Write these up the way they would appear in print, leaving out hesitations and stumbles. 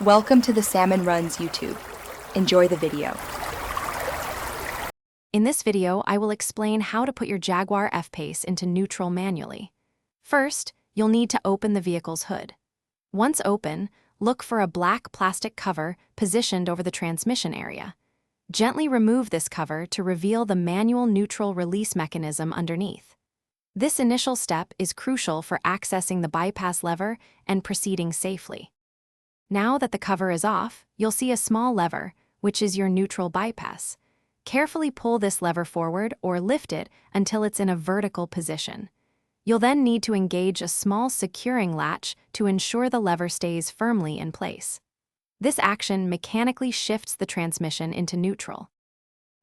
Welcome to the Salmon Runs YouTube. Enjoy the video. In this video, I will explain how to put your Jaguar F-Pace into neutral manually. First, you'll need to open the vehicle's hood. Once open, look for a black plastic cover positioned over the transmission area. Gently remove this cover to reveal the manual neutral release mechanism underneath. This initial step is crucial for accessing the bypass lever and proceeding safely. Now that the cover is off, you'll see a small lever, which is your neutral bypass. Carefully pull this lever forward or lift it until it's in a vertical position. You'll then need to engage a small securing latch to ensure the lever stays firmly in place. This action mechanically shifts the transmission into neutral.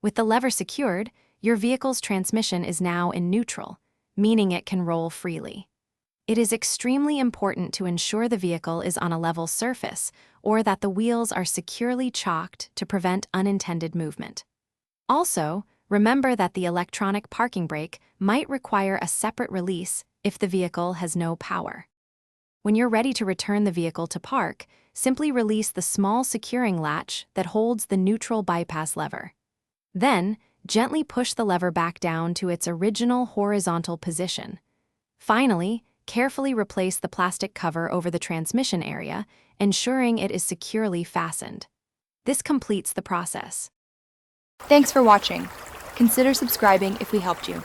With the lever secured, your vehicle's transmission is now in neutral, meaning it can roll freely. It is extremely important to ensure the vehicle is on a level surface or that the wheels are securely chocked to prevent unintended movement. Also, remember that the electronic parking brake might require a separate release if the vehicle has no power. When you're ready to return the vehicle to park, simply release the small securing latch that holds the neutral bypass lever. Then, gently push the lever back down to its original horizontal position. Finally, carefully replace the plastic cover over the transmission area, ensuring it is securely fastened. This completes the process. Thanks for watching. Consider subscribing if we helped you.